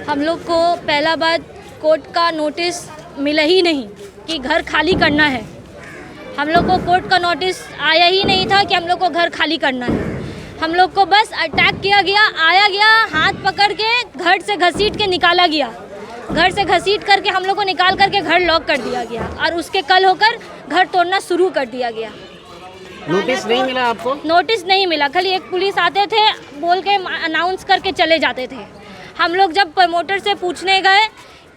हम लोग को पहला बात कोर्ट का नोटिस मिला ही नहीं कि घर खाली करना है। हम लोग को कोर्ट का नोटिस आया ही नहीं था कि हम लोग को घर खाली करना है। हम लोग को बस अटैक किया गया, आया गया, हाथ पकड़ के घर से घसीट के निकाला गया। घर से घसीट करके हम लोग को निकाल करके घर लॉक कर दिया गया और उसके कल होकर घर तोड़ना शुरू कर दिया गया। नोटिस नहीं मिला आपको? नोटिस नहीं मिला, खाली एक पुलिस आते थे, बोल के अनाउंस करके चले जाते थे। हम लोग जब प्रमोटर से पूछने गए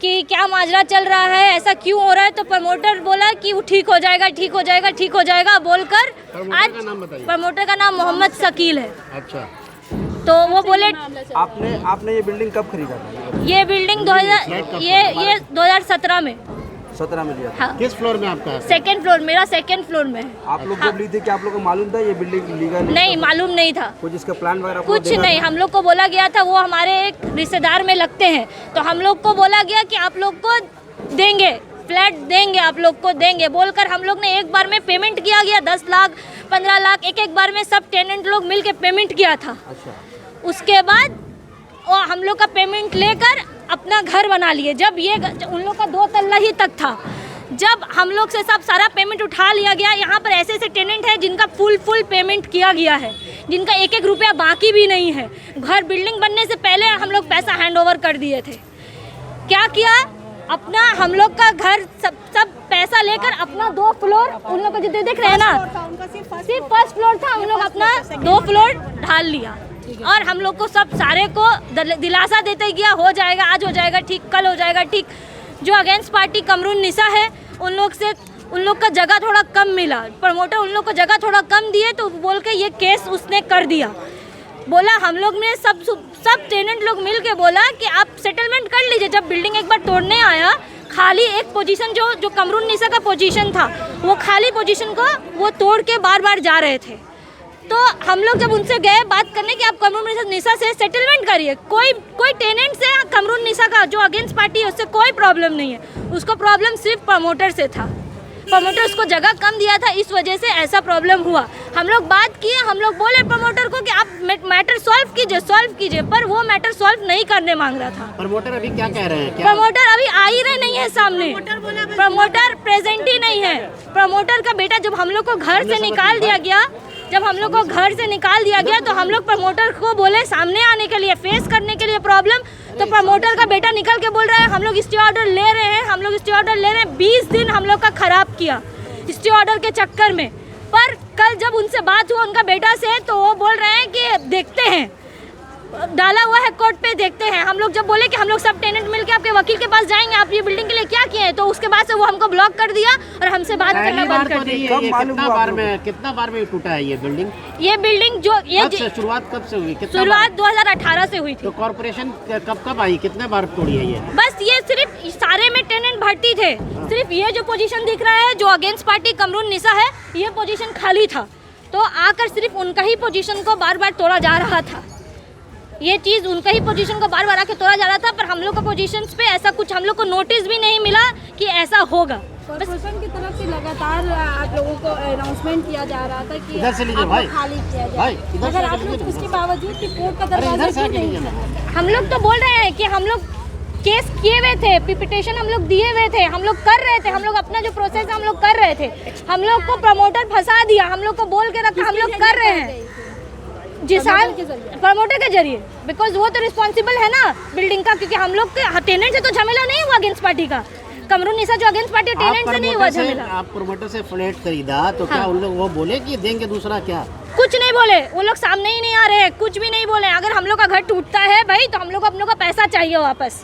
कि क्या माजरा चल रहा है, ऐसा क्यों हो रहा है, तो प्रमोटर बोला कि वो ठीक हो जाएगा, ठीक हो जाएगा, ठीक हो जाएगा बोलकर आज प्रमोटर का नाम मोहम्मद शकील है। अच्छा, तो वो बोले आपने ये बिल्डिंग कब खरीदा था? ये बिल्डिंग 2017 में 17 में लिया था। हाँ। किस फ्लोर में आपका? सेकंड फ्लोर, मेरा सेकंड फ्लोर में है। आप लोग जब ली थी क्या आप लोग को मालूम था ये बिल्डिंग लीगल? नहीं, मालूम नहीं था कुछ इसका प्लान वगैरह कुछ नहीं। हम लोग को बोला गया था, वो हमारे एक रिश्तेदार में लगते हैं, तो हम लोग को बोला गया कि आप लोग को देंगे, फ्लैट देंगे, आप लोग को देंगे बोलकर हम लोग ने एक बार में पेमेंट किया गया 10 लाख 15 लाख एक बार में सब टेनेंट लोग मिल के पेमेंट किया था। अच्छा। उसके बाद वो हम लोग का पेमेंट लेकर अपना घर बना लिए। जब ये उन लोग का 2 तल्ला ही तक था, जब हम लोग से सब सारा पेमेंट उठा लिया गया। यहाँ पर ऐसे ऐसे टेनेंट हैं जिनका फुल पेमेंट किया गया है, जिनका 1-1 रुपया बाकी भी नहीं है। घर बिल्डिंग बनने से पहले हम लोग पैसा हैंड ओवर कर दिए थे। क्या किया, अपना हम लोग का घर सब पैसा लेकर अपना 2 फ्लोर उन लोग को जो देख रहे हैं ना, सिर्फ फर्स्ट फ्लोर था, हम लोग अपना 2 फ्लोर ढाल लिया और हम लोग को सब सारे को दिलासा देते गया, हो जाएगा, आज हो जाएगा ठीक, कल हो जाएगा ठीक। जो अगेंस्ट पार्टी कमरुन्निसा है, उन लोग का जगह थोड़ा कम मिला, प्रमोटर उन लोग को जगह थोड़ा कम दिए, तो बोल के ये केस उसने कर दिया। बोला हम लोग ने सब टेनेंट लोग मिल के बोला कि आप सेटलमेंट कर लीजिए। जब बिल्डिंग एक बार तोड़ने आया, खाली एक पोजीशन जो कमरुन्निसा का पोजीशन था, वो खाली पोजीशन को वो तोड़ के बार जा रहे थे। तो हम लोग जब उनसे गए बात करने कि आप कमरुन्निसा से सेटलमेंट करिए, कोई टेनेंट से कमरुन्निसा का जो अगेंस्ट पार्टी है उससे कोई प्रॉब्लम नहीं है, उसको प्रॉब्लम सिर्फ प्रमोटर से था। प्रमोटर उसको जगह कम दिया था, इस वजह से ऐसा प्रॉब्लम हुआ। हम लोग बात किए, हम लोग बोले प्रमोटर को कि आप मैटर सॉल्व कीजिए, पर वो मैटर सॉल्व नहीं करने मांग रहा था। प्रमोटर अभी क्या कह रहे हैं? प्रमोटर अभी आ ही रहे नहीं है सामने, प्रमोटर प्रेजेंट ही नहीं है। प्रमोटर का बेटा जब हम लोग को घर से निकाल दिया गया, तो हम लोग प्रमोटर को बोले सामने आने के लिए, फेस करने के लिए प्रॉब्लम, तो प्रमोटर का बेटा निकल के बोल रहा है हम लोग स्टे ऑर्डर ले रहे हैं। 20 दिन हम लोग का खराब किया स्टे ऑर्डर के चक्कर में। पर कल जब उनसे बात हुआ उनका बेटा से, तो वो बोल रहे हैं कि देखते हैं, डाला हुआ है कोर्ट पे, देखते हैं। हम लोग जब बोले कि हम लोग सब टेनेंट मिलके आपके वकील के पास जाएंगे, आप ये बिल्डिंग के लिए क्या किए हैं, तो उसके बाद से वो हमको ब्लॉक कर दिया और हमसे बात करना बंद कर दिया। कितना बार में टूटा है ये बिल्डिंग? ये बिल्डिंग शुरुआत कब से हुई? शुरुआत 2018 से हुई थी। तो कॉर्पोरेशन कब आई, कितने बार तोड़ी है ये? बस ये सिर्फ सारे में टेनेंट भर्ती थे, सिर्फ ये जो पोजीशन दिख रहा है जो अगेंस्ट पार्टी कमरुन्निसा है, ये पोजीशन खाली था, तो आकर सिर्फ उनका ही पोजीशन को बार तोड़ा जा रहा था। ये चीज़ उनका ही पोजीशन को बार आके तोड़ा जा रहा था, पर हम लोग को पोजीशंस पे ऐसा कुछ हम लोग को नोटिस भी नहीं मिला कि ऐसा होगा। कॉर्पोरेशन की तरफ से लगातार आप लोगों को अनाउंसमेंट किया जा रहा था कि इधर से लीजिए भाई, खाली किया जाए, मगर आप लोग उसके बावजूद कि कोर्ट का दरवाजा क्यों नहीं? हम लोग तो बोल रहे हैं कि हम लोग केस किए हुए थे, पिटिशन हम लोग दिए हुए थे, हम लोग कर रहे थे, हम लोग अपना जो प्रोसेस है हम लोग कर रहे थे। हम लोग को प्रमोटर फंसा दिया, हम लोग को बोल के रखा, हम लोग कर रहे हैं प्रमोटर के जरिए, बिकॉज वो तो रिस्पॉन्सिबल है ना बिल्डिंग का, क्योंकि हम लोग के टेनेंट से तो झमेला नहीं हुआ अगेंस्ट पार्टी का। कमरुन्निसा जो अगेंस्ट पार्टी टेनेंट से नहीं हुआ झमेला। आप प्रमोटर से फ्लैट खरीदा तो क्या उन लोग वो बोले कि देंगे दूसरा? क्या कुछ नहीं बोले, वो लोग सामने ही नहीं आ रहे हैं, कुछ भी नहीं बोले। अगर हम लोग का घर टूटता है भाई, तो हम लोग को अपनों का पैसा चाहिए वापस,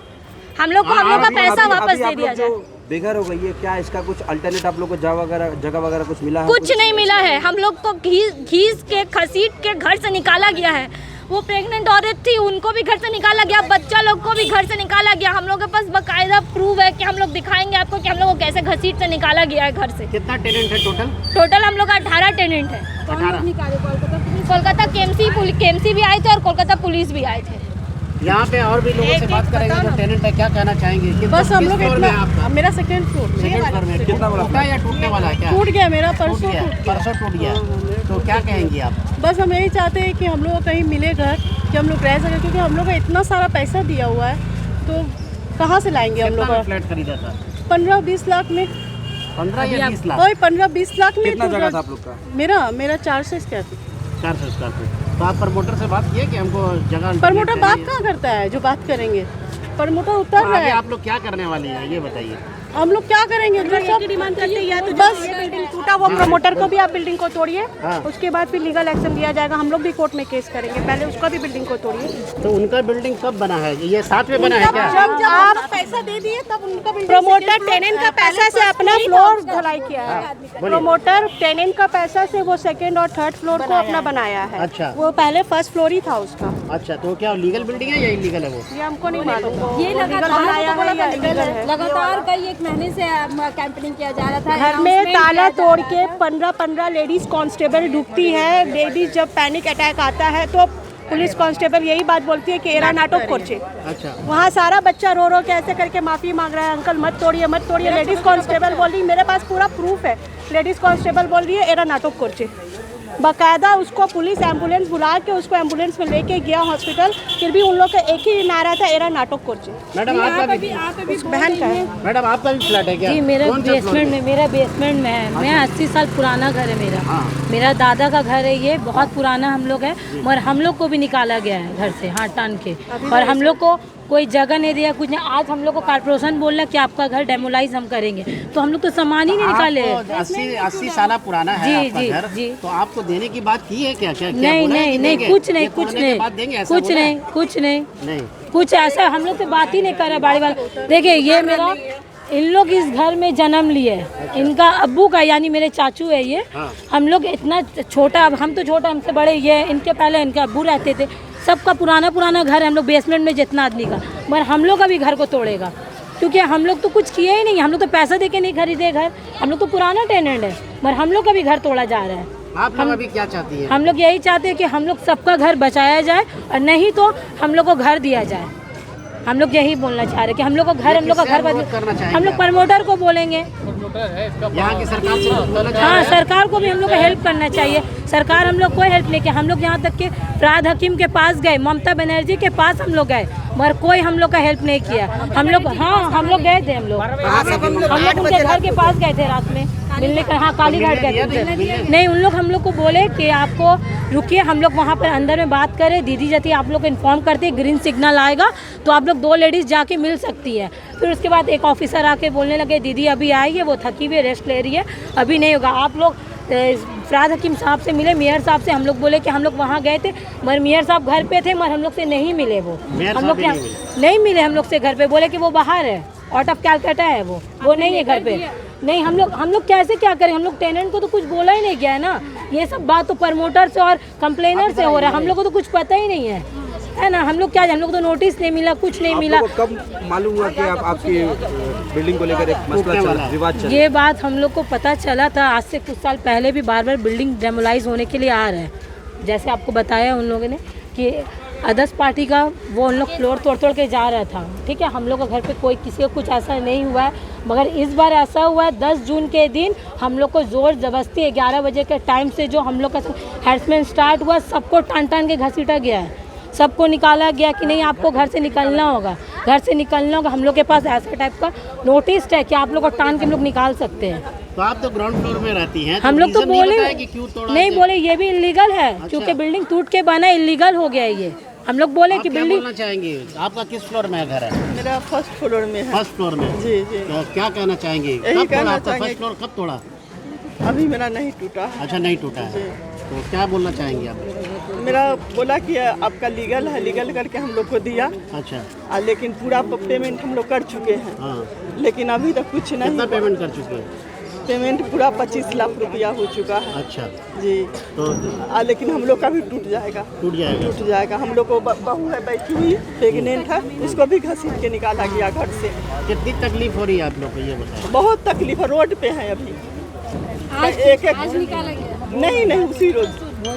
हम लोग का पैसा वापस दे दिया जाए। बेघर हो गई है, क्या इसका कुछ अल्टरनेट आप लोग को जगह वगैरह कुछ मिला है? कुछ नहीं मिला है, हम लोग को घसीट के घर से निकाला गया है। वो प्रेग्नेंट औरत थी, उनको भी घर से निकाला गया, बच्चा लोग को भी घर से निकाला गया। हम लोग के पास बकायदा प्रूफ है कि हम लोग दिखाएंगे आपको कि हम लोग को कैसे घसीट से निकाला गया है घर से। कितना टेनेंट है टोटल हम लोग 18 टेनेंट है। 18। कोलकाता केएमसी भी आए थे और कोलकाता पुलिस भी आए थे। यहाँ पे और भी लोगों से बात करेंगे जो टेनेंट है, क्या कहना चाहेंगे? बस हम लोग मेरा सेकंड फ्लोर में कितना टूटा या टूटने वाला है? क्या टूट गया मेरा? परसों टूट गया। तो क्या कहेंगी आप? बस हम यही चाहते हैं कि हम लोग को कहीं मिले घर, कि हम लोग रह सकें, क्योंकि हम लोग का इतना सारा पैसा दिया हुआ है, तो कहाँ से लाएंगे हम कितना लोग? फ्लैट खरीदा था? 15-20 लाख में। 15 या 20 लाख? और 15-20 लाख में। कितना तो जगह था आप लोग का? मेरा 400 स्क्वायर फीट। 400 square feet. तो आप प्रमोटर से बात किए कि हमको जगह? प्रमोटर बात कहाँ करता है? जो बात करेंगे प्रमोटर उतर रहा आगे है। आप लोग क्या करने वाले हैं ये बताइए। हम लोग क्या करेंगे? जो सब डिमांड करते हैं या तो बस बिल्डिंग टूटा हुआ प्रमोटर को भी आप बिल्डिंग को तोड़िए, हाँ। उसके बाद फिर लीगल एक्शन लिया जाएगा। हम लोग भी कोर्ट में केस करेंगे, पहले उसका भी बिल्डिंग को तोड़िए। तो उनका बिल्डिंग कब बना है? ये साथ में बना है क्या? जब आप पैसा दे दिए तब उनका प्रमोटर टेनेंट का पैसा से अपना फ्लोर ढलाई किया है। प्रमोटर टेनेंट का पैसा से वो सेकंड और थर्ड फ्लोर को अपना बनाया है। अच्छा। वो पहले फर्स्ट फ्लोर ही था उसका। अच्छा, तो क्या लीगल बिल्डिंग है या इलीगल है वो? ये हमको नहीं मालूम। ये लीगल बनाया है या इलीगल है। लगातार कई एक महीने से कैंपेनिंग किया जा रहा था। घर में ताला तोड़ के 15 लेडीज कांस्टेबल डूबती है। लेडीज जब पैनिक अटैक आता है तो पुलिस कांस्टेबल यही बात बोलती है कि एरा नाटक कोर्चे। अच्छा। वहाँ सारा बच्चा रो रो के ऐसे करके माफी मांग रहा है, अंकल मत तोड़िए मत तोड़िए। लेडीज कांस्टेबल बोल रही, मेरे पास पूरा प्रूफ है। लेडीज कांस्टेबल बोल रही है एरा नाटक कोर्चे। बाकायदा उसको पुलिस एम्बुलेंस बुला के उसको एम्बुलेंस में लेके गया हॉस्पिटल, फिर भी उन लोग का एक ही नारा था एरा नाटक कोर्चे। मैडम आपका भी बहन का है। मैडम आपका भी फ्लैट है क्या? जी मेरा कौन सा फ्लोर बेसमेंट में, मेरा बेसमेंट में है। मैं 80 साल पुराना घर है मेरा। हाँ। मेरा दादा का घर है, ये बहुत पुराना हम लोग है। मगर हम लोग को भी निकाला गया है घर से हाथ टान के, और हम लोग को कोई जगह नहीं दिया कुछ नहीं। आज हम लोग को कॉर्पोरेशन बोल रहा है कि आपका घर डेमोलाइज हम करेंगे, तो हम लोग तो सामान ही नहीं निकाले। 80 साल पुराना है जी, आपका जी, घर, जी। तो आपको देने की बात की है क्या? क्या क्या नहीं बोला है नहीं कि नहीं, देंगे? कुछ नहीं ये कुछ तोड़ने के बाद देंगे नहीं ऐसा कुछ बोला है? नहीं कुछ नहीं नहीं कुछ ऐसा हम लोग से बात ही नहीं कर रहा बाड़ी वाला। देखिए ये मेरा, इन लोग इस घर में जन्म लिए, इनका अब्बू का यानी मेरे चाचू है ये। हाँ। हम लोग इतना छोटा, अब हम तो छोटा हमसे बड़े, ये इनके पहले इनके अब्बू रहते थे। सबका पुराना पुराना घर है, हम लोग बेसमेंट में जितना आदमी का, मगर हम लोग का भी घर को तोड़ेगा, क्योंकि हम लोग तो कुछ किए ही नहीं। हम लोग तो पैसा दे के नहीं खरीदे घर, हम लोग तो पुराना टेनेंट है, मगर हम लोग का भी घर तोड़ा जा रहा है। आप लोग अभी क्या चाहती है? हम लोग यही चाहते हैं कि हम लोग सबका घर बचाया जाए, और नहीं तो हम लोग को घर दिया जाए। हम लोग यही बोलना चाह रहे हैं कि हम लोग को घर, हम लोग का घर बदल, हम लोग प्रमोटर को बोलेंगे। यहाँ की सरकार से कुछ बोलना हाँ, चाहेंगे? सरकार को भी हम लोग को हेल्प करना चाहिए। सरकार हम लोग कोई हेल्प नहीं किया। हम लोग यहाँ तक के फरहाद हकीम के पास गए, ममता बनर्जी के पास हम लोग गए, मगर कोई हम लोग का हेल्प नहीं किया। हम लोग, हाँ हम लोग गए थे, हम लोग उनके घर के पास गए थे रात में मिलने का। हाँ, कालीघाट गए थे। नहीं, उन लोग हम लोग को बोले कि आपको रुकिए, हम लोग वहाँ पर अंदर में बात करें, दीदी जाती आप लोग को इन्फॉर्म करती है, ग्रीन सिग्नल आएगा तो आप लोग 2 लेडीज़ जाके मिल सकती है। फिर उसके बाद एक ऑफिसर आके बोलने लगे दीदी अभी आई है, वो थकी हुई रेस्ट ले रही है, अभी नहीं होगा। आप लोग फरहाद हकीम साहब से मिले, मेयर साहब से। हम लोग बोले कि हम लोग वहाँ गए थे, मगर मेयर साहब घर पे थे, मगर हम लोग से नहीं मिले। वो हम लोग नहीं मिले हम लोग से घर पे, बोले कि वो बाहर है, आउट ऑफ कैलकाटा है, वो नहीं है घर पे। नहीं, हम लोग कैसे क्या करें? हम लोग टेनेंट को तो कुछ बोला ही नहीं गया है ना। ये सब बात तो प्रमोटर से और कंप्लेनर से हो रहा है, हम लोग को तो कुछ पता ही नहीं है ना। हम लोग क्या, हम लोग तो नोटिस नहीं मिला, कुछ नहीं मिला। कब मालूम हुआ कि आपकी बिल्डिंग को लेकर एक मसला चला, विवाद चला? ये बात हम लोग को पता चला था आज से कुछ साल पहले भी, बार बार बिल्डिंग डेमोलाइज होने के लिए आ रहा है। जैसे आपको बताया उन लोगों ने कि अदर्स पार्टी का वो उन लोग फ्लोर तोड़ के जा रहा था, ठीक है। हम लोग का घर पे कोई किसी का कुछ ऐसा नहीं हुआ है, मगर इस बार ऐसा हुआ है 10 जून के दिन हम लोग को ज़ोर ज़बरदस्ती 11 बजे के टाइम से जो हम लोग का हैरेसमेंट स्टार्ट हुआ, सबको टान टान के घसीटा गया है, सबको निकाला गया कि नहीं आपको घर से निकलना होगा, घर से निकलना होगा। हम लोग के पास ऐसे टाइप का नोटिस है कि आप लोग को टान के हम लोग निकाल सकते हैं। तो आप तो ग्राउंड फ्लोर में रहती हैं, हम लोग तो reason नहीं बोले बताया कि क्यों तोड़ा नहीं, इसे? बोले ये भी इलीगल है, क्योंकि बिल्डिंग टूट के बना, इलीगल हो गया है ये। हम लोग बोले आप कि क्या बिल्डिंग, बोलना चाहेंगे? आपका किस फ्लोर में घर है? मेरा फर्स्ट फ्लोर में है। फर्स्ट फ्लोर में। जी जी। तो क्या कहना चाहेंगे? यही कब तोड़ा कहना आपका चाहेंगे। First floor? कब तोड़ा? अभी मेरा नहीं टूटा। अच्छा, नहीं टूटा है। तो क्या बोलना चाहेंगे आप? मेरा बोला कि आपका लीगल है, लीगल करके हम लोग को दिया। अच्छा। लेकिन पूरा पेमेंट हम लोग कर चुके हैं। हाँ। लेकिन अभी तक कुछ नहीं। कितना पेमेंट कर चुके हैं? पेमेंट पूरा 25 लाख रुपया हो चुका है। अच्छा। जी। तो लेकिन हम लोग का भी टूट जाएगा। टूट जाएगा? टूट जाएगा। हम लोग को बहू है बैठी हुई, प्रेग्नेंट है, उसको भी घसीट के निकाला गया घर से। कितनी तकलीफ हो रही है आप लोग को ये बताएं? बहुत तकलीफ है, रोड पे है अभी। आज निकाला गया? नहीं, उसी रोज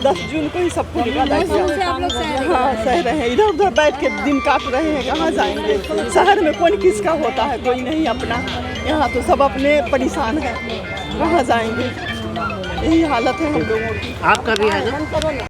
10 जून को ही सबको निकाला गया। आप लोग सह रहे हैं? हाँ, सह रहे हैं, इधर उधर बैठ के दिन काट रहे हैं। कहाँ जाएंगे? शहर में कौन किसका होता है, कोई नहीं अपना। यहाँ तो सब अपने परेशान है, कहाँ जाएंगे? यही हालत है हम लोगों की। आपका भी है ना?